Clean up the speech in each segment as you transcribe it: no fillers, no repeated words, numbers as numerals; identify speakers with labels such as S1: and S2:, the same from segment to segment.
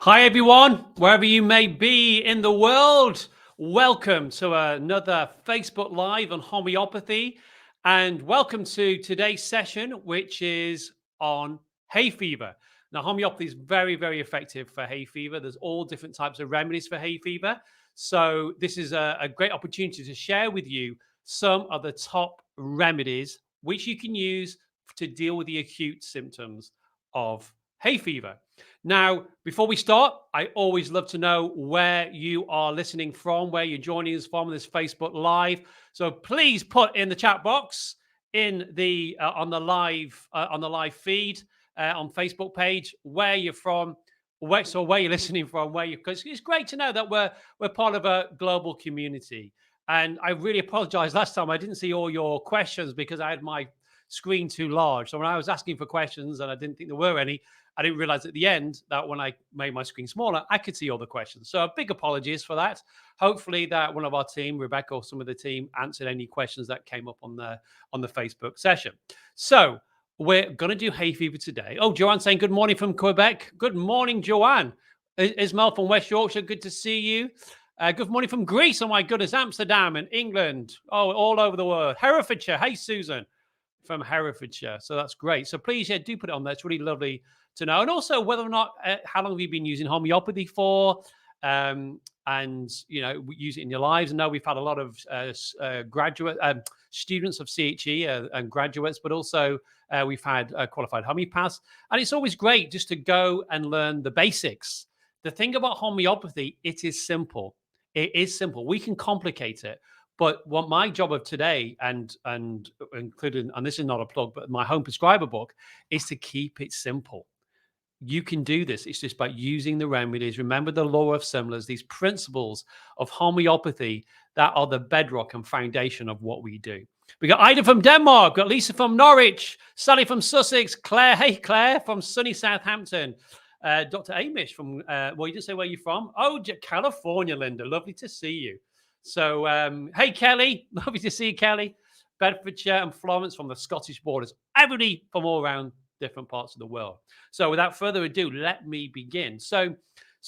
S1: Hi, everyone, wherever you may be in the world. Welcome to another Facebook Live on homeopathy. And welcome to today's session, which is on hay fever. Now, homeopathy is very, very effective for hay fever. There's all different types of remedies for hay fever. So, this is a great opportunity to share with you some of the top remedies which you can use to deal with the acute symptoms of hay fever. Now, before we start, I always love to know where you are listening from, where you're joining us from this Facebook Live. So please put in the chat box in the on the live feed on Facebook page where you're from, where you're listening from, because it's great to know that we're part of a global community. And I really apologize. Last time I didn't see all your questions because I had my screen too large. So when I was asking for questions and I didn't think there were any, I didn't realize at the end that when I made my screen smaller, I could see all the questions. So big apologies for that. Hopefully that one of our team, Rebecca or some of the team, answered any questions that came up on the Facebook session. So we're going to do hay fever today. Oh, Joanne saying good morning from Quebec. Good morning, Joanne. Ismail from West Yorkshire, good to see you. Good morning from Greece. Oh my goodness, Amsterdam and England. Oh, all over the world. Herefordshire. Hey, Susan from Herefordshire. So that's great. So please, yeah, do put it on there. It's really lovely to know. And also whether or not, how long have you been using homeopathy for? And, you know, use it in your lives. And now we've had a lot of graduate students of CHE and graduates, but also we've had qualified homeopaths. And it's always great just to go and learn the basics. The thing about homeopathy, it is simple. It is simple. We can complicate it. But what my job of today, and including, and this is not a plug, but my home prescriber book, is to keep it simple. You can do this. It's just by using the remedies. Remember the law of similars, these principles of homeopathy that are the bedrock and foundation of what we do. We got Ida from Denmark, got Lisa from Norwich, Sally from Sussex, Claire, hey Claire, from sunny Southampton, Dr. Amish from, well, you didn't say where you're from. Oh, California, Linda. Lovely to see you. So, hey, Kelly. Lovely to see you, Kelly. Bedfordshire and Florence from the Scottish borders. Everybody from all around different parts of the world. So without further ado, let me begin. So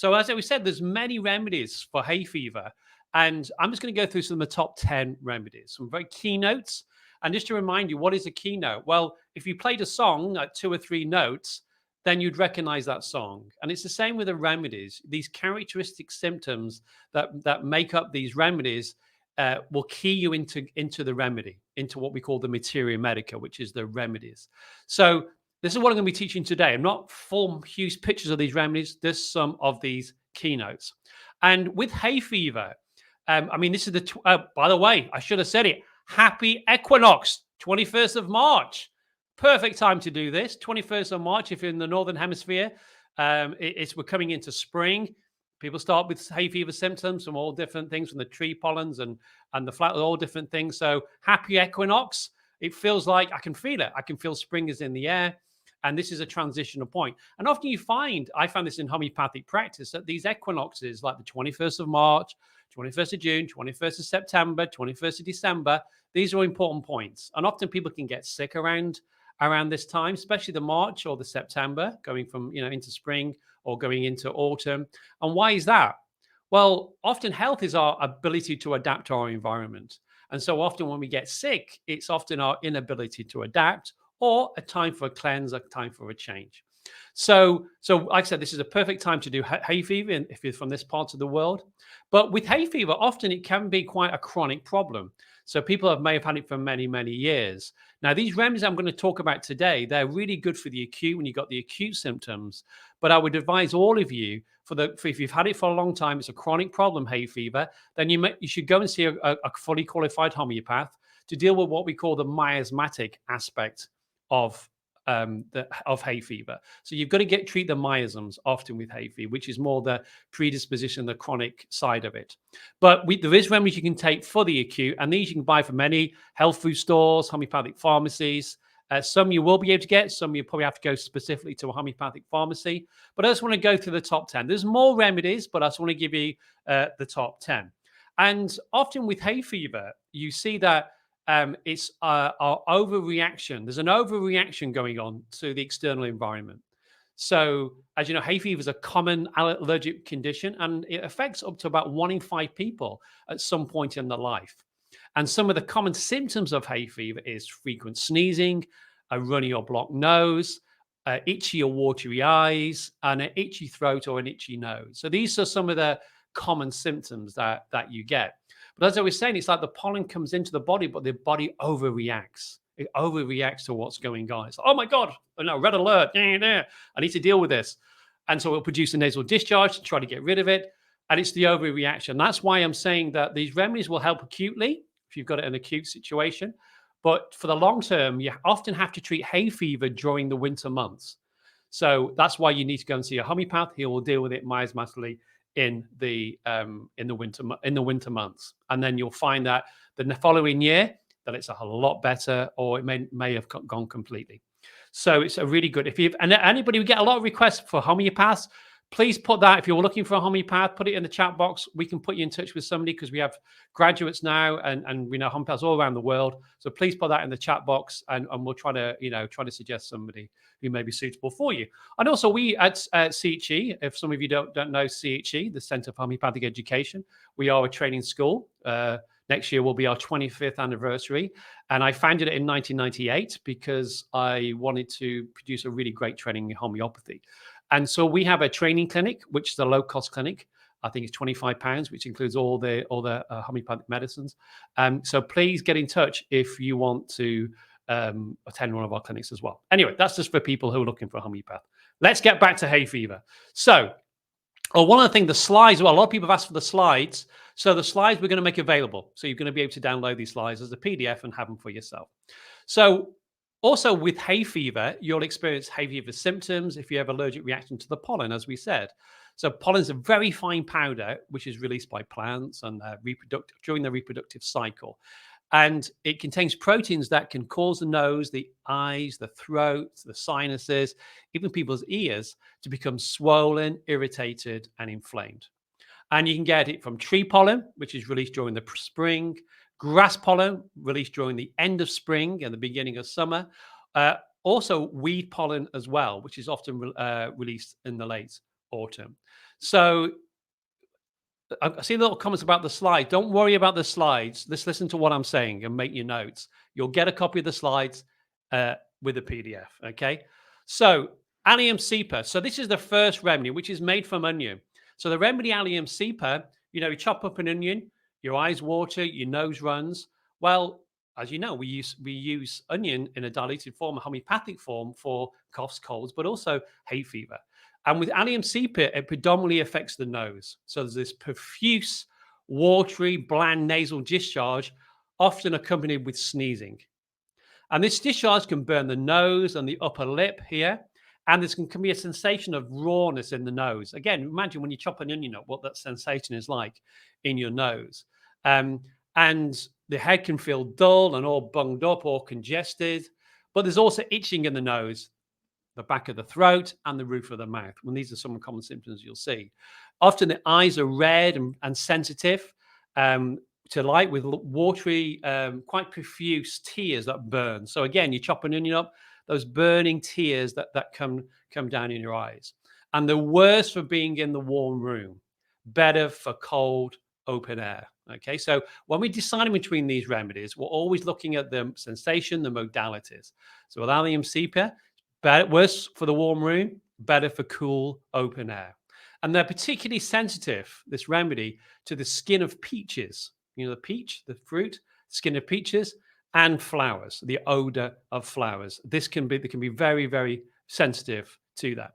S1: as we said, there's many remedies for hay fever. And I'm just going to go through some of the top 10 remedies, some very keynotes. And just to remind you, what is a keynote? Well, if you played a song at 2 or 3 notes, then you'd recognize that song. And it's the same with the remedies. These characteristic symptoms that make up these remedies will key you into the remedy, into what we call the materia medica, which is the remedies. So this is what I'm going to be teaching today. I'm not full huge pictures of these remedies. There's some of these keynotes. And with hay fever, I mean, this is by the way, I should have said it. Happy equinox, 21st of March. Perfect time to do this. 21st of March, if you're in the Northern Hemisphere, we're coming into spring. People start with hay fever symptoms from all different things, from the tree pollens and the flat, all different things. So happy equinox. It feels like I can feel it. I can feel spring is in the air. And this is a transitional point. And often I found this in homeopathic practice, that these equinoxes, like the 21st of March, 21st of June, 21st of September, 21st of December, these are important points. And often people can get sick around this time, especially the March or the September, going from, into spring or going into autumn. And why is that? Well, often health is our ability to adapt to our environment. And so often when we get sick, it's often our inability to adapt, or a time for a cleanse, a time for a change. So like I said, this is a perfect time to do hay fever if you're from this part of the world. But with hay fever, often it can be quite a chronic problem. So people may have had it for many, many years. Now, these remedies I'm going to talk about today, they're really good for the acute when you've got the acute symptoms. But I would advise all of you, if you've had it for a long time, it's a chronic problem, hay fever, then you should go and see a fully qualified homeopath to deal with what we call the miasmatic aspect of hay fever. So you've got to treat the miasms often with hay fever, which is more the predisposition, the chronic side of it. But there is remedies you can take for the acute, and these you can buy from many health food stores, homeopathic pharmacies. Some you will be able to get, some you probably have to go specifically to a homeopathic pharmacy. But I just want to go through the top 10. There's more remedies, but I just want to give you the top 10. And often with hay fever, you see that it's our overreaction. There's an overreaction going on to the external environment. So, as you know, hay fever is a common allergic condition, and it affects up to about 1 in 5 people at some point in their life. And some of the common symptoms of hay fever is frequent sneezing, a runny or blocked nose, itchy or watery eyes, and an itchy throat or an itchy nose. So these are some of the common symptoms that you get. But as I was saying, it's like the pollen comes into the body, but the body overreacts. It overreacts to what's going on. It's like, oh my God, oh no, red alert. I need to deal with this. And so it'll produce a nasal discharge to try to get rid of it. And it's the overreaction. That's why I'm saying that these remedies will help acutely if you've got an acute situation. But for the long term, you often have to treat hay fever during the winter months. So that's why you need to go and see a homeopath. He will deal with it miasmatically in the winter months, and then you'll find that the following year that it's a whole lot better, or it may have gone completely. So it's a really good. If you and anybody, we get a lot of requests for homeopaths. Please put that, if you're looking for a homeopath, put it in the chat box. We can put you in touch with somebody because we have graduates now and we know homeopaths all around the world. So please put that in the chat box and we'll try to suggest somebody who may be suitable for you. And also we at CHE, if some of you don't know CHE, the Centre for Homeopathic Education, we are a training school. Next year will be our 25th anniversary. And I founded it in 1998 because I wanted to produce a really great training in homeopathy. And so we have a training clinic, which is a low-cost clinic. I think it's £25, which includes all the homeopathic medicines. So please get in touch if you want to attend one of our clinics as well. Anyway, that's just for people who are looking for a homeopath. Let's get back to hay fever. So, one of the things, the slides, well, a lot of people have asked for the slides. So the slides we're going to make available. So you're going to be able to download these slides as a PDF and have them for yourself. So also with hay fever, you'll experience hay fever symptoms if you have allergic reaction to the pollen, as we said. So pollen is a very fine powder, which is released by plants and during the reproductive cycle. And it contains proteins that can cause the nose, the eyes, the throat, the sinuses, even people's ears to become swollen, irritated, and inflamed. And you can get it from tree pollen, which is released during the spring, grass pollen released during the end of spring and the beginning of summer. Also weed pollen as well, which is often released in the late autumn. So I see little comments about the slide. Don't worry about the slides. Let's listen to what I'm saying and make your notes. You'll get a copy of the slides with a PDF, okay? So Allium cepa. So this is the first remedy, which is made from onion. So the remedy Allium cepa, you chop up an onion, your eyes water, your nose runs. Well, as you know, we use onion in a diluted form, a homeopathic form for coughs, colds, but also hay fever. And with Allium cepa, it predominantly affects the nose. So there's this profuse, watery, bland nasal discharge, often accompanied with sneezing. And this discharge can burn the nose and the upper lip here. And there can be a sensation of rawness in the nose. Again, imagine when you chop an onion up, what that sensation is like in your nose. And the head can feel dull and all bunged up or congested. But there's also itching in the nose, the back of the throat, and the roof of the mouth. Well, these are some common symptoms you'll see. Often the eyes are red and sensitive to light with watery, quite profuse tears that burn. So again, you chop an onion up, those burning tears that come down in your eyes. And the worst for being in the warm room, better for cold, open air. Okay, so when we're deciding between these remedies, we're always looking at the sensation, the modalities. So with Allium cepa, worse for the warm room, better for cool, open air. And they're particularly sensitive, this remedy, to the skin of peaches. The peach, the fruit, skin of peaches, and flowers, the odor of flowers. They can be very, very sensitive to that.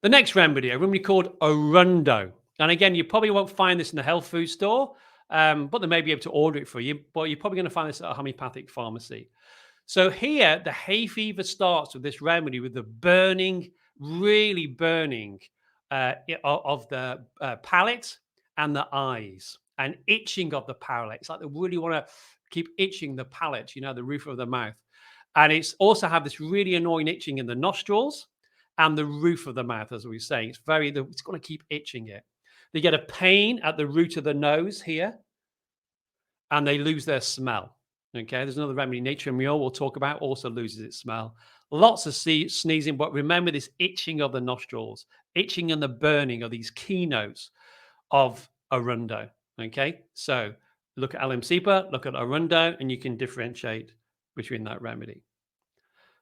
S1: The next remedy, a remedy called Arundo. And again, you probably won't find this in the health food store, but they may be able to order it for you. But you're probably going to find this at a homeopathic pharmacy. So here, the hay fever starts with this remedy, with the burning, really burning of the palate and the eyes, and itching of the palate. It's like they really want to keep itching the palate, the roof of the mouth. And it's also have this really annoying itching in the nostrils and the roof of the mouth, as we were saying. It's going to keep itching it. They get a pain at the root of the nose here, and they lose their smell. Okay, there's another remedy, Nature and Mule, we'll talk about, also loses its smell. lots of sneezing, but remember this itching of the nostrils, itching and the burning are these keynotes of Arundo. Okay, so look at Allium cepa, look at Arundo, and you can differentiate between that remedy.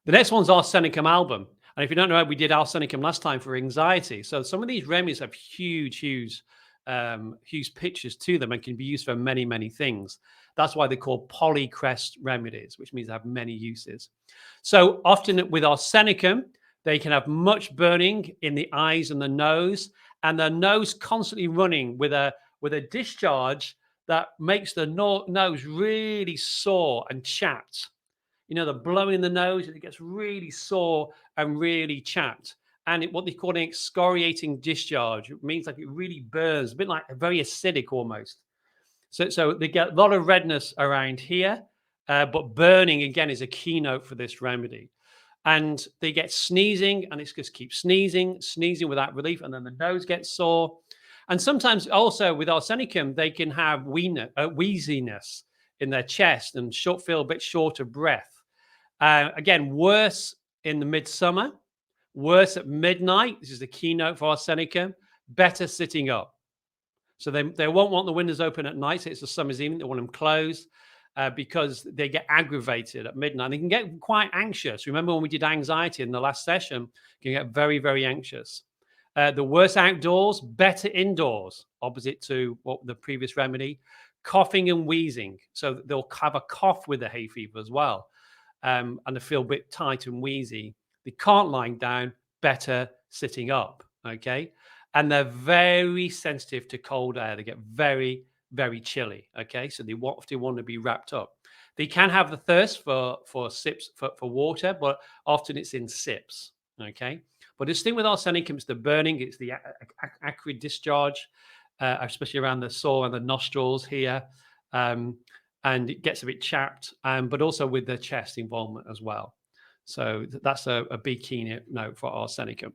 S1: The next one's arsenicum album. And if you don't know, we did arsenicum last time for anxiety. So some of these remedies have huge pictures to them and can be used for many, many things. That's why they're called polycrest remedies, which means they have many uses. So often with arsenicum, they can have much burning in the eyes and the nose, and the nose constantly running with a discharge that makes the nose really sore and chapped. You know, the blowing in the nose, it gets really sore and really chapped. And what they call an excoriating discharge. It means like it really burns, a bit like very acidic almost. So they get a lot of redness around here, but burning again is a keynote for this remedy. And they get sneezing, and it's just keep sneezing without relief, and then the nose gets sore. And sometimes also with arsenicum, they can have wheeziness in their chest and feel a bit short of breath. Again, worse in the midsummer, worse at midnight. This is the keynote for arsenicum. Better sitting up. So they won't want the windows open at night. So it's a summer's evening. They want them closed because they get aggravated at midnight. They can get quite anxious. Remember when we did anxiety in the last session? You can get very, very anxious. The worse outdoors, better indoors, opposite to what the previous remedy. Coughing and wheezing. So they'll have a cough with the hay fever as well. And they feel a bit tight and wheezy. They can't lie down, better sitting up, okay? And they're very sensitive to cold air. They get very, very chilly, okay? So they often want to be wrapped up. They can have the thirst for sips, for water, but often it's in sips, okay? But this thing with arsenicum is the burning, it's the acrid discharge, especially around the sore and the nostrils here. And it gets a bit chapped, but also with the chest involvement as well. So that's a big keynote for arsenicum.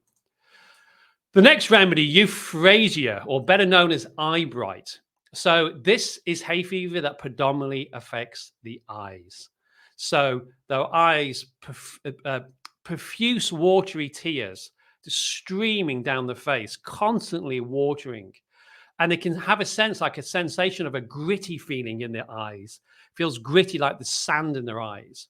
S1: The next remedy, Euphratesia, or better known as eye bright. So this is hay fever that predominantly affects the eyes. So the eyes, profuse watery tears just streaming down the face, constantly watering. And they can have a sense, like a sensation of a gritty feeling in their eyes. Feels gritty, like the sand in their eyes.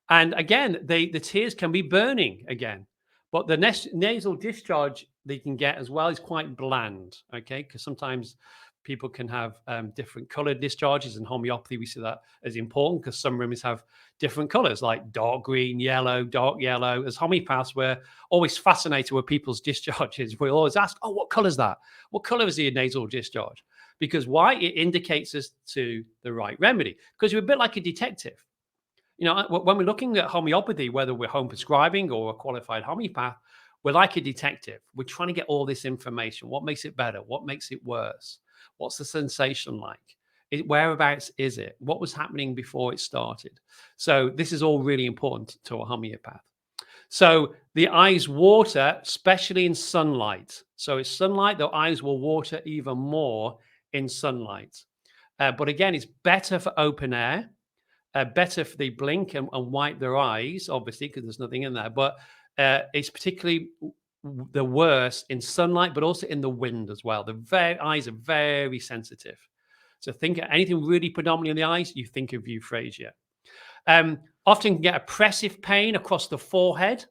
S1: And again, the tears can be burning again. But the nasal discharge they can get as well is quite bland, okay? Because sometimes people can have different colored discharges. In homeopathy, we see that as important because some remedies have different colors, like dark green, yellow, dark yellow. As homeopaths, we're always fascinated with people's discharges. We always ask, oh, what color is that? What color is your nasal discharge? Because why? It indicates us to the right remedy. Because we're a bit like a detective. You know, when we're looking at homeopathy, whether we're home prescribing or a qualified homeopath, we're like a detective. We're trying to get all this information. What makes it better? What makes it worse? What's the sensation like? Whereabouts is it? What was happening before it started? So this is all really important to a homeopath. So the eyes water, especially in sunlight. So it's sunlight, the eyes will water even more in sunlight. But again, it's better for open air. Better if they blink and wipe their eyes, obviously, because there's nothing in there. But it's particularly the worst in sunlight, but also in the wind as well. The eyes are very sensitive. So think of anything really predominantly in the eyes, you think of Euphratesia. Often get oppressive pain across the forehead,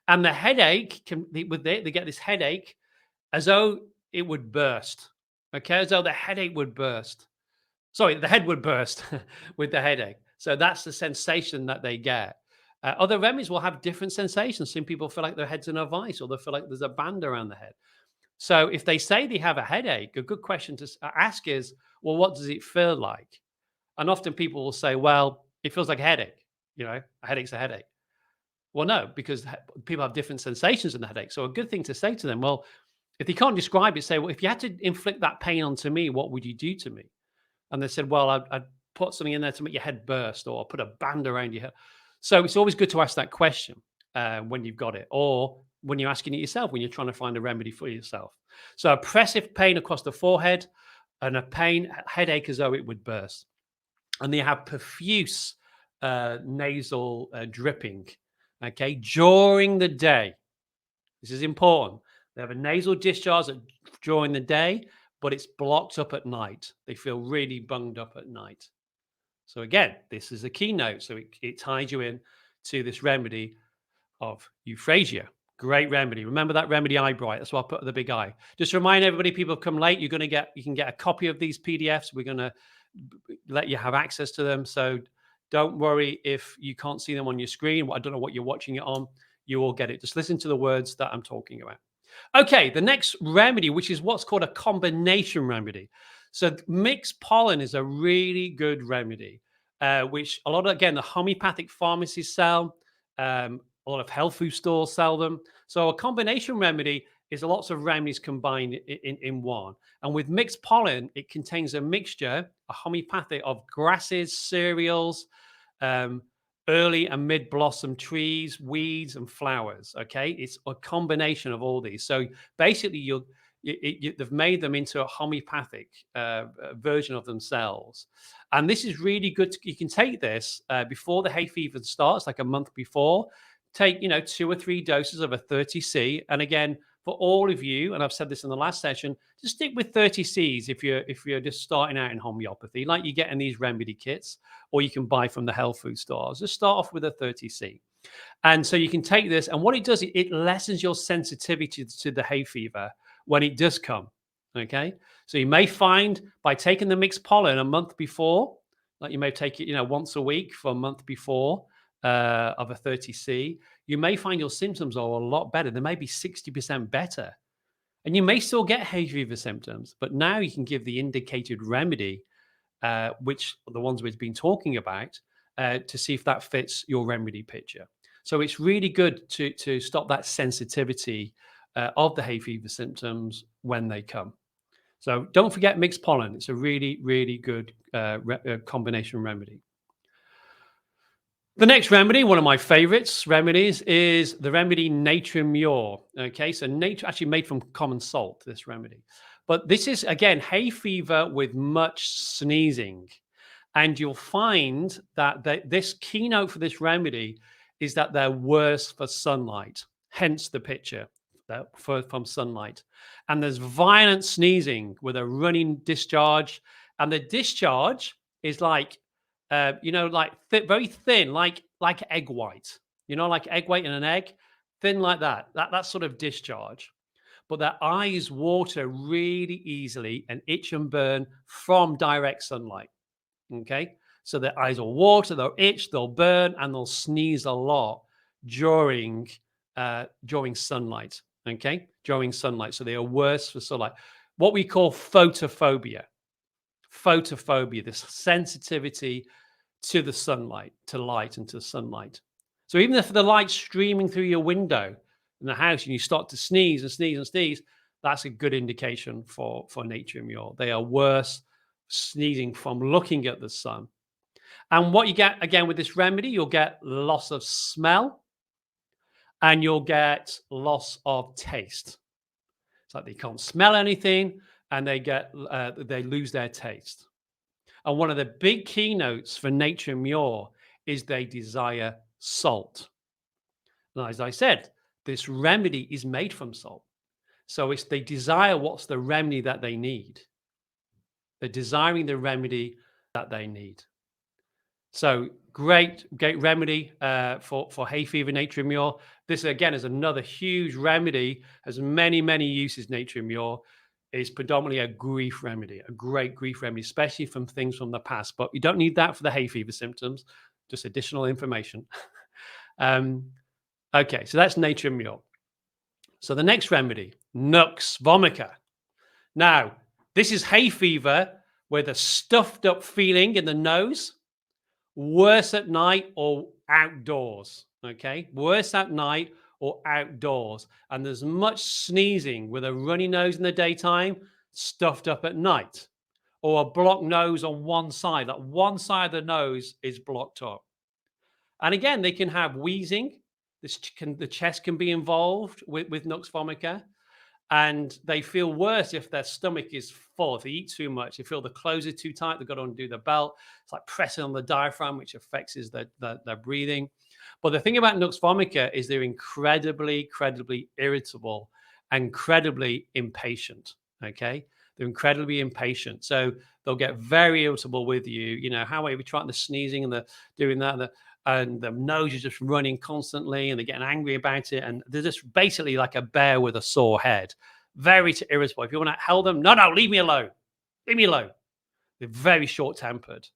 S1: and the headache they get this headache as though it would burst. Okay, as though the headache would burst. Sorry, the head would burst with the headache. So that's the sensation that they get. Other remedies will have different sensations. Some people feel like their head's in a vice, or they feel like there's a band around the head. So if they say they have a headache, a good question to ask is, well, what does it feel like? And often people will say, well, it feels like a headache. You know, a headache's a headache. Well, no, because people have different sensations in the headache. So a good thing to say to them, well, if they can't describe it, say, well, if you had to inflict that pain onto me, what would you do to me? And they said, well, I'd put something in there to make your head burst, or put a band around your head. So it's always good to ask that question when you've got it, or when you're asking it yourself, when you're trying to find a remedy for yourself. So oppressive pain across the forehead and a headache as though it would burst. And they have profuse nasal dripping. okay, during the day. This is important. They have a nasal discharge during the day, but it's blocked up at night. They feel really bunged up at night. So again, this is a keynote. So it ties you in to this remedy of Euphratesia. Great remedy. Remember that remedy eye bright. That's why I put the big eye. Just to remind everybody, people have come late. You can get a copy of these PDFs. We're going to let you have access to them. So don't worry if you can't see them on your screen. I don't know what you're watching it on. You will get it. Just listen to the words that I'm talking about. Okay, the next remedy, which is what's called a combination remedy. So mixed pollen is a really good remedy, which a lot of, again, the homeopathic pharmacies sell. A lot of health food stores sell them. So a combination remedy is lots of remedies combined in one. And with mixed pollen, it contains a mixture, a homeopathic of grasses, cereals, early and mid blossom trees, weeds, and flowers. Okay, it's a combination of all these. So basically, they've made them into a homeopathic version of themselves, and this is really good. You can take this before the hay fever starts, like a month before. Take 2 or 3 doses of a 30C, and again, for all of you, and I've said this in the last session, just stick with 30Cs if you're just starting out in homeopathy, like you get in these remedy kits, or you can buy from the health food stores. Just start off with a 30C. And so you can take this, and what it does, it lessens your sensitivity to the hay fever when it does come. Okay. So you may find by taking the mixed pollen a month before, like you may take it, once a week for a month before of a 30C, you may find your symptoms are a lot better. They may be 60% better. And you may still get hay fever symptoms, but now you can give the indicated remedy, which are the ones we've been talking about, to see if that fits your remedy picture. So it's really good to stop that sensitivity of the hay fever symptoms when they come. So don't forget mixed pollen. It's a really, really good combination remedy. The next remedy, one of my favorites remedies, is the remedy Nature Mule. Okay, so nature actually made from common salt, this remedy. But this is, again, hay fever with much sneezing. And you'll find that this keynote for this remedy is that they're worse for sunlight, hence the picture from sunlight. And there's violent sneezing with a running discharge. And the discharge is like, very thin, like egg white, like egg white in an egg, thin like that. That's sort of discharge. But their eyes water really easily and itch and burn from direct sunlight. Okay, so their eyes will water, they'll itch, they'll burn, and they'll sneeze a lot during sunlight. Okay, during sunlight, so they are worse for sunlight. What we call photophobia. Photophobia, this sensitivity to the sunlight, to light and to sunlight. So even if the light's streaming through your window in the house and you start to sneeze and sneeze and sneeze, that's a good indication for Nature Mule. They are worse sneezing from looking at the sun. And what you get again with this remedy, you'll get loss of smell and you'll get loss of taste. It's like they can't smell anything and they lose their taste. And one of the big keynotes for Nature Mule is they desire salt. And as I said, this remedy is made from salt. So they desire what's the remedy that they need. They're desiring the remedy that they need. So great remedy for hay fever, Nature Mule. This again is another huge remedy, has many, many uses. Nature Mule is predominantly a grief remedy, a great grief remedy, especially from things from the past. But you don't need that for the hay fever symptoms, just additional information. Okay, so that's Nature Mule. So the next remedy, Nux vomica. Now, this is hay fever with a stuffed up feeling in the nose, worse at night or outdoors. Okay, worse at night or outdoors. And there's much sneezing with a runny nose in the daytime, stuffed up at night, or a blocked nose on one side. That one side of the nose is blocked up. And again, they can have wheezing. The chest can be involved with Nux vomica. And they feel worse if their stomach is full. If they eat too much, they feel the clothes are too tight. They've got to undo the belt. It's like pressing on the diaphragm, which affects their breathing. But the thing about Nux vomica is they're incredibly irritable and incredibly impatient. Okay. They're incredibly impatient. So they'll get very irritable with you. You know, how are we trying the sneezing and the doing that? And the nose is just running constantly and they're getting angry about it. And they're just basically like a bear with a sore head. Very irritable. If you want to hold them, no, leave me alone. Leave me alone. They're very short tempered.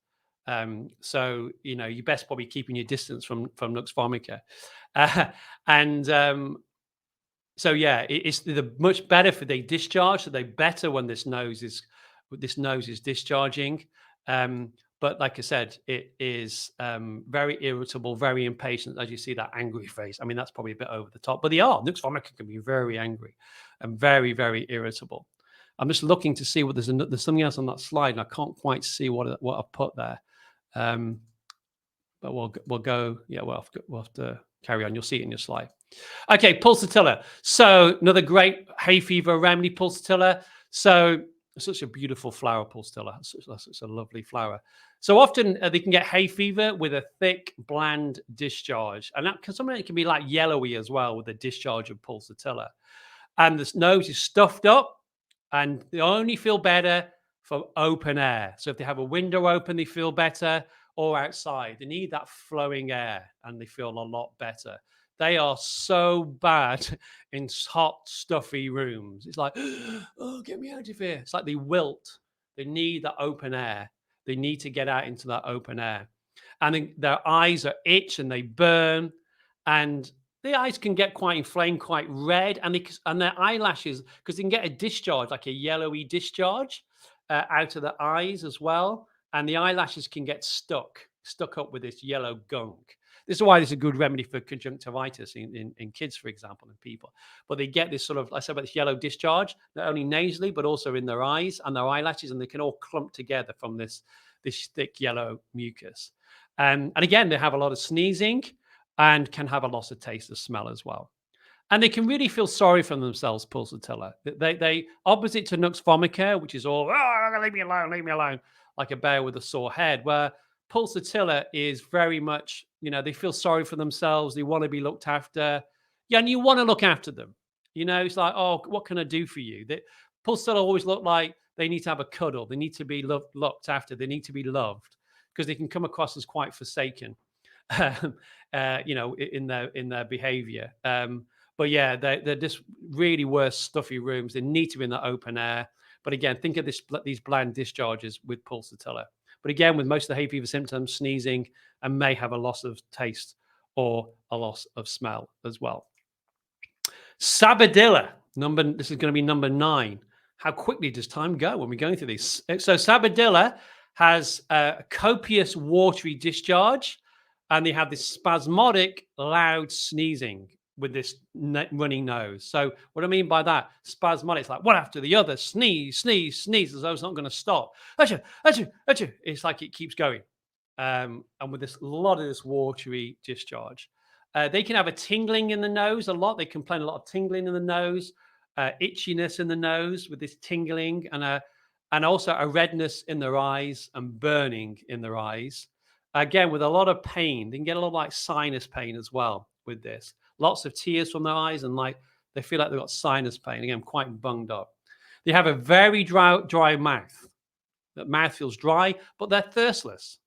S1: So, you know, you best probably keeping your distance from Nux vomica. And so yeah, it's the much better for they discharge. So they better when this nose is discharging. But like I said, it is very irritable, very impatient. As you see that angry face. I mean, that's probably a bit over the top, but they are. Nux vomica can be very angry and very irritable. I'm just looking to see what there's something else on that slide, and I can't quite see what I've put there. But we'll go. Yeah, we'll have to carry on. You'll see it in your slide. Okay, Pulsatilla. So another great hay fever remedy, Pulsatilla. So such a beautiful flower, Pulsatilla. Such a lovely flower. So often they can get hay fever with a thick, bland discharge, and that sometimes it can be like yellowy as well with the discharge of Pulsatilla. And the nose is stuffed up, and they only feel better from open air. So if they have a window open, they feel better, or outside. They need that flowing air, and they feel a lot better. They are so bad in hot, stuffy rooms. It's like, oh, get me out of here. It's like they wilt. They need that open air. They need to get out into that open air. And then their eyes are itch and they burn. And the eyes can get quite inflamed, quite red. And their eyelashes, because they can get a discharge, like a yellowy discharge out of the eyes as well. And the eyelashes can get stuck up with this yellow gunk. This is why this is a good remedy for conjunctivitis in kids, for example, and people. But they get this sort of, I said about this yellow discharge, not only nasally, but also in their eyes and their eyelashes, and they can all clump together from this thick yellow mucus. And again, they have a lot of sneezing and can have a loss of taste or smell as well. And they can really feel sorry for themselves, Pulsatilla. They opposite to Nux vomica, which is all, oh, leave me alone, like a bear with a sore head, where Pulsatilla is very much, you know, they feel sorry for themselves. They want to be looked after. Yeah, and you want to look after them. You know, it's like, oh, what can I do for you? Pulsatilla always look like they need to have a cuddle. They need to be looked after. They need to be loved because they can come across as quite forsaken, you know, in their behavior. But yeah, they're just really worse, stuffy rooms. They need to be in the open air. But again, think of these bland discharges with Pulsatilla. But again, with most of the hay fever symptoms, sneezing, and may have a loss of taste or a loss of smell as well. Sabadilla, this is going to be number 9. How quickly does time go when we're going through these? So Sabadilla has a copious watery discharge, and they have this spasmodic, loud sneezing with this running nose. So what I mean by that, spasmodic, it's like one after the other, sneeze, as though it's not going to stop. Achoo, achoo, achoo. It's like it keeps going. And with a lot of this watery discharge. They can have a tingling in the nose a lot. They complain a lot of tingling in the nose, itchiness in the nose with this tingling, and also a redness in their eyes and burning in their eyes. Again, with a lot of pain. They can get a lot of like sinus pain as well with this. Lots of tears from their eyes, and like they feel like they've got sinus pain. Again, quite bunged up. They have a very dry mouth. That mouth feels dry, but they're thirstless.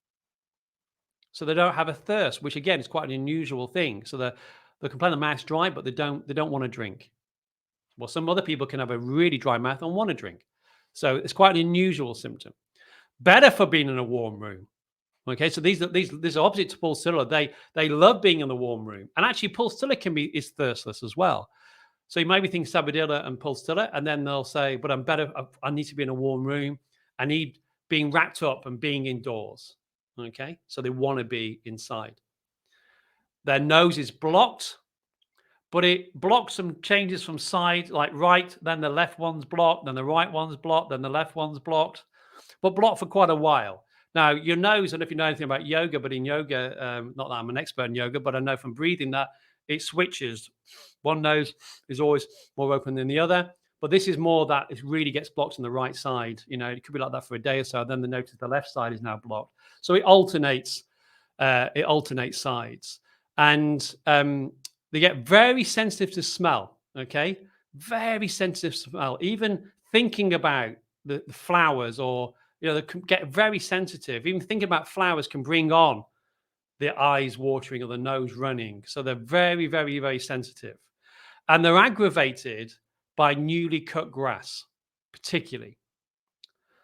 S1: So they don't have a thirst, which again is quite an unusual thing. So they complain the mouth's dry, but they don't want to drink. Well, some other people can have a really dry mouth and want to drink. So it's quite an unusual symptom. Better for being in a warm room. Okay, so these are opposite to Pulsatilla. They love being in the warm room, and actually Pulsatilla is thirstless as well. So you maybe think Sabadilla and Pulsatilla, and then they'll say, "But I'm better. I need to be in a warm room. I need being wrapped up and being indoors." Okay, so they want to be inside. Their nose is blocked, but it blocks and changes from side, like right, then the left one's blocked, then the right one's blocked, then the left one's blocked, but blocked for quite a while. Now, your nose, I don't know if you know anything about yoga, but in yoga, not that I'm an expert in yoga, but I know from breathing that it switches. One nose is always more open than the other, but this is more that it really gets blocked on the right side. You know, it could be like that for a day or so. Then they notice the left side is now blocked. So it alternates sides. and they get very sensitive to smell. Okay, very sensitive to smell. Even thinking about the flowers, or they can get very sensitive. Even thinking about flowers can bring on the eyes watering or the nose running. So they're very, very, very sensitive, and they're aggravated by newly cut grass, particularly.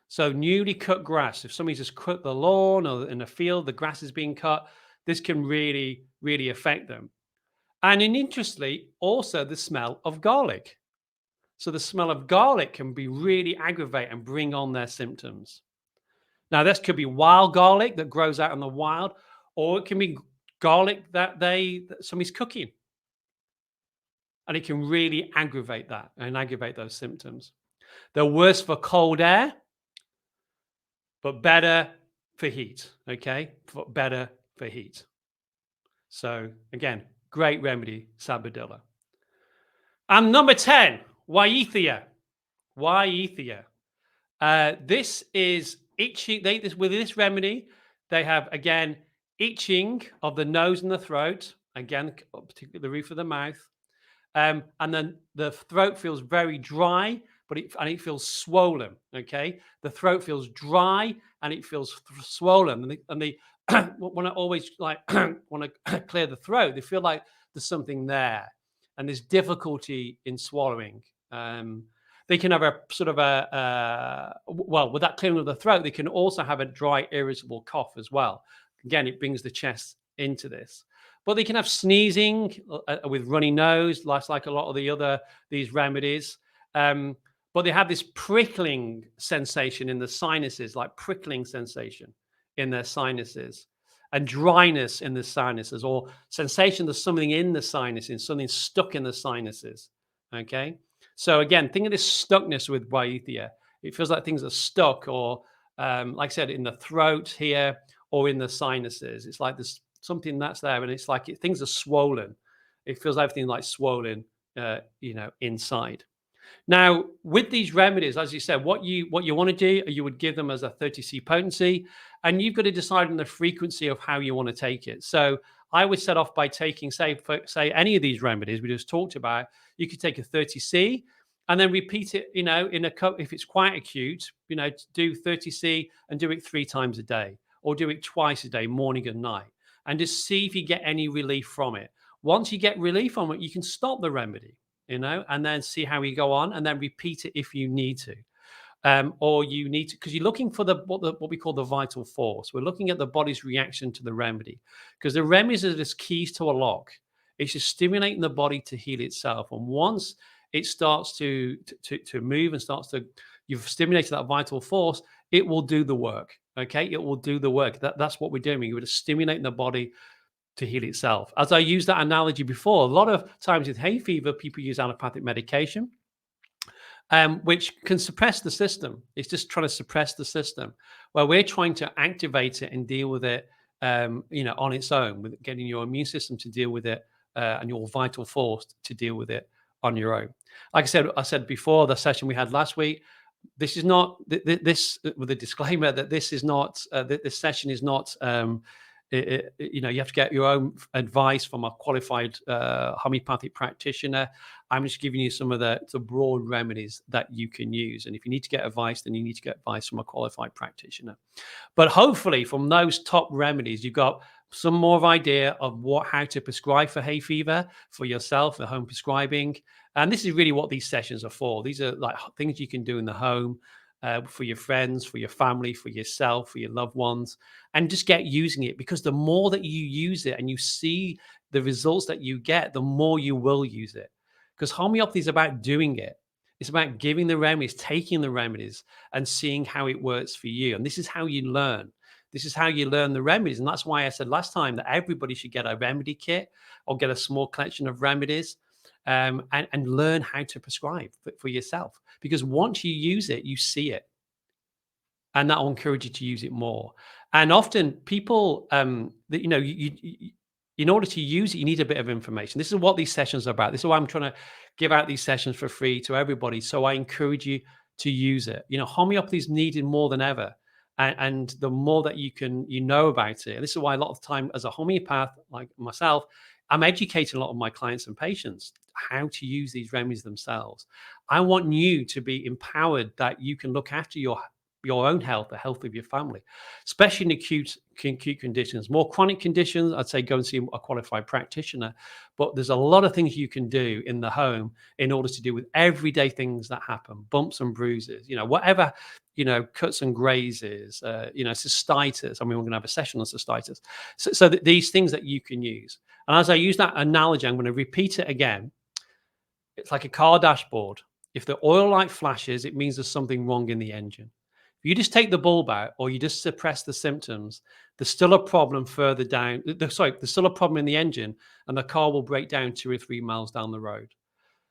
S1: So newly cut grass, if somebody just cut the lawn or in a field, the grass is being cut, this can really, really affect them. And interestingly, also the smell of garlic. So the smell of garlic can be really aggravate and bring on their symptoms. Now, this could be wild garlic that grows out in the wild, or it can be garlic that somebody's cooking. And it can really aggravate that and aggravate those symptoms. They're worse for cold air, but better for heat. Okay, better for heat. So again, great remedy, Sabadilla. And number 10, Waithia. Waithia. This is itching. With this remedy, they have, again, itching of the nose and the throat, again, particularly the roof of the mouth. And then the throat feels very dry, but it feels swollen. Okay, the throat feels dry and it feels swollen. And they when I always want to clear the throat, they feel like there's something there, and there's difficulty in swallowing. They can have a sort of with that clearing of the throat, they can also have a dry, irritable cough as well. Again, it brings the chest into this. But they can have sneezing with runny nose, like a lot of these remedies. But they have this prickling sensation in the sinuses, like prickling sensation in their sinuses, and dryness in the sinuses, or sensation there's something in the sinuses, something stuck in the sinuses. Okay. So again, think of this stuckness with Waithia. It feels like things are stuck, or like I said, in the throat here, or in the sinuses. It's like there's something that's there, and it's like things are swollen. It feels everything like swollen, inside. Now, with these remedies, as you said, what you want to do, you would give them as a 30C potency, and you've got to decide on the frequency of how you want to take it. So I would set off by taking, say any of these remedies we just talked about. You could take a 30C and then repeat it, in a cup. If it's quite acute, do 30C and do it 3 times a day, or do it twice a day, morning and night, and just see if you get any relief from it. Once you get relief from it, you can stop the remedy, and then see how you go on, and then repeat it if you need to. Or you need to, because you're looking for what we call the vital force. We're looking at the body's reaction to the remedy, because the remedies are just keys to a lock. It's just stimulating the body to heal itself. And once it starts to move and you've stimulated that vital force, it will do the work. Okay, it will do the work. That's what we're doing. We're stimulating the body to heal itself. As I used that analogy before, a lot of times with hay fever, people use allopathic medication, which can suppress the system. It's just trying to suppress the system, where we're trying to activate it and deal with it, on its own, with getting your immune system to deal with it, and your vital force to deal with it on your own. Like I said before, the session we had last week, this is not this with a disclaimer that this is not this session is not you have to get your own advice from a qualified homeopathic practitioner. I'm just giving you some of the broad remedies that you can use, and if you need to get advice, then you need to get advice from a qualified practitioner. But hopefully from those top remedies, you've got some more of idea of how to prescribe for hay fever for yourself, the home prescribing. And this is really what these sessions are for. These are like things you can do in the home, for your friends, for your family, for yourself, for your loved ones, and just get using it, because the more that you use it and you see the results that you get, the more you will use it. Because homeopathy is about doing it. It's about giving the remedies, taking the remedies, and seeing how it works for you. And this is how you learn. This is how you learn the remedies. And that's why I said last time that everybody should get a remedy kit or get a small collection of remedies, and learn how to prescribe for yourself. Because once you use it, you see it. And that will encourage you to use it more. And often people, in order to use it, you need a bit of information. This is what these sessions are about. This is why I'm trying to give out these sessions for free to everybody. So I encourage you to use it. Homeopathy is needed more than ever. And the more that you know about it, and this is why a lot of the time as a homeopath like myself, I'm educating a lot of my clients and patients how to use these remedies themselves. I want you to be empowered that you can look after your own health, the health of your family, especially in acute conditions. More chronic conditions, I'd say go and see a qualified practitioner. But there's a lot of things you can do in the home in order to deal with everyday things that happen, bumps and bruises, whatever, cuts and grazes, cystitis. I mean, we're going to have a session on cystitis. So these things that you can use. And as I use that analogy, I'm going to repeat it again. It's like a car dashboard. If the oil light flashes, it means there's something wrong in the engine. If you just take the bulb out or you just suppress the symptoms, there's still a problem further down. There's still a problem in the engine, and the car will break down 2 or 3 miles down the road.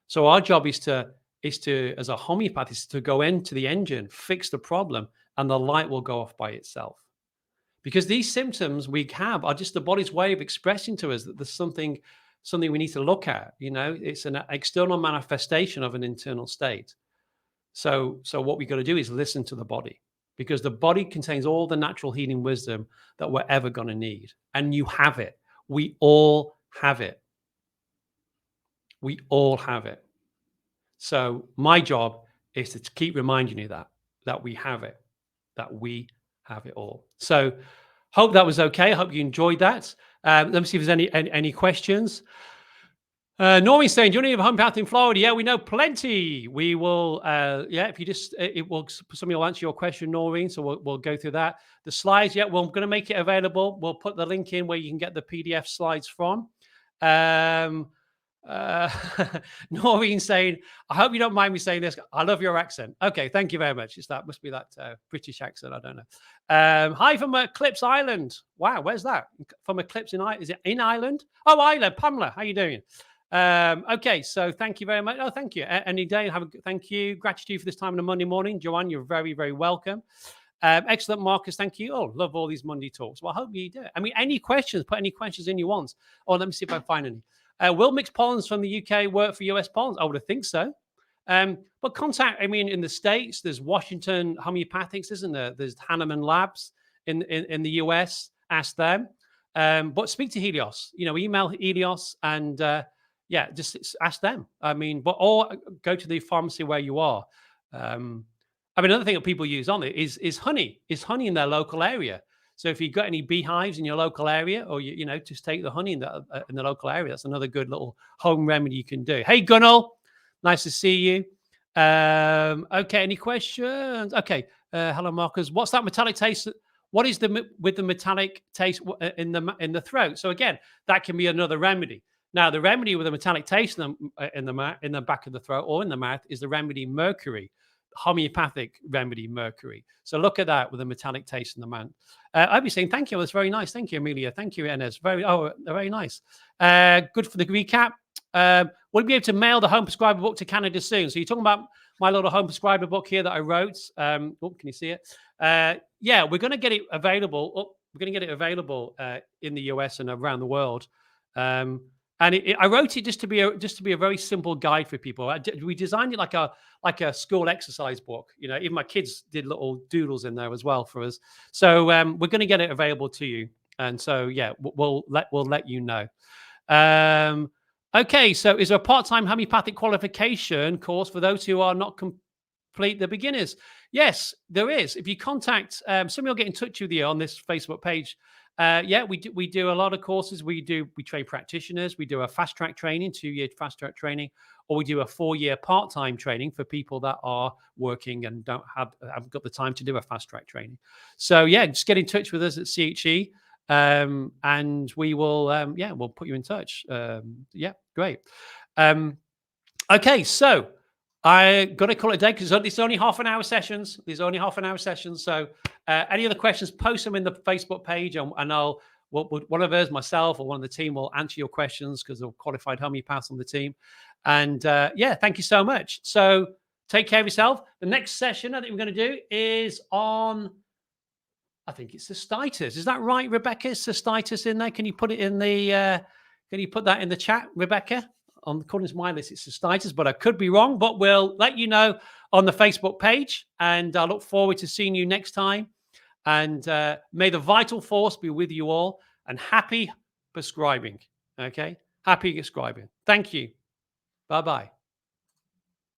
S1: So our job is to, as a homeopath, is to go into the engine, fix the problem, and the light will go off by itself. Because these symptoms we have are just the body's way of expressing to us that there's something we need to look at. It's an external manifestation of an internal state. So what we got to do is listen to the body, because the body contains all the natural healing wisdom that we're ever going to need. And you have it. We all have it. We all have it. So my job is to keep reminding you that we have it, that we have it all. So hope that was okay. I hope you enjoyed that. Let me see if there's any questions. Norman's saying, do you want to have a homeopath in Florida? Yeah, we know plenty. We will, if you just, somebody will answer your question, Noreen. So we'll go through that. The slides, we're going to make it available. We'll put the link in where you can get the PDF slides from. Noreen saying, I hope you don't mind me saying this. I love your accent. Okay, thank you very much. Must be that British accent. I don't know. Hi from Eclipse Island. Wow, where's that? From Eclipse is it in Ireland? Oh, Ireland. Pamela, how you doing? Okay, so thank you very much. Oh, thank you. Any day, thank you. Gratitude for this time on a Monday morning. Joanne, you're very, very welcome. Excellent, Marcus. Thank you. Oh, love all these Monday talks. Well, I hope you do. I mean, any questions? Put any questions in you want. Oh, let me see if I find any. Will mixed pollens from the UK work for US pollens? I would think so. But contact, I mean, in the States, there's Washington Homeopathics, isn't there? There's Hanneman Labs in the US. Ask them. But speak to Helios. Email Helios and just ask them. I mean, or go to the pharmacy where you are. I mean, another thing that people use on it is honey. Is honey in their local area? So if you've got any beehives in your local area, or just take the honey in the local area. That's another good little home remedy you can do. Hey, Gunnel, nice to see you. Okay, any questions? Okay, hello, Marcus. What's that metallic taste? What is with the metallic taste in the throat? So again, that can be another remedy. Now, the remedy with a metallic taste in the back of the throat or in the mouth is the remedy mercury. Homeopathic remedy mercury. So look at that with a metallic taste in the mouth. I'd be saying thank you. That's very nice. Thank you, Amelia. Thank you, Enes. Very nice. Good for the recap. We'll be able to mail the home prescriber book to Canada soon. So you're talking about my little home prescriber book here that I wrote. Can you see it? We're going to get it available. We're going to get it available in the US and around the world. And I wrote it just to be a very simple guide for people. We designed it like a school exercise book. Even my kids did little doodles in there as well for us. So we're going to get it available to you, and so we'll let you know. Okay, so is there a part-time homeopathic qualification course for those who are not complete the beginners? Yes, there is. If you contact somebody will get in touch with you on this Facebook page. We do a lot of courses. We train practitioners. We do a fast track training, 2-year fast track training, or we do a 4-year part-time training for people that are working and haven't got the time to do a fast track training. So just get in touch with us at CHE, and we will we'll put you in touch. Great. Okay, so I got to call it a day because it's only half-an-hour sessions. These are only half-an-hour sessions. So any other questions, post them in the Facebook page, and one of us, myself, or one of the team will answer your questions because they're qualified homeopaths on the team. And thank you so much. So take care of yourself. The next session I think we're going to do is on, I think it's cystitis. Is that right, Rebecca? Is cystitis in there? Can you put it in the? Can you put that in the chat, Rebecca? According to my list, it's cystitis, but I could be wrong. But we'll let you know on the Facebook page, and I look forward to seeing you next time. And may the vital force be with you all, and happy prescribing. Okay. Happy prescribing. Thank you. Bye-bye.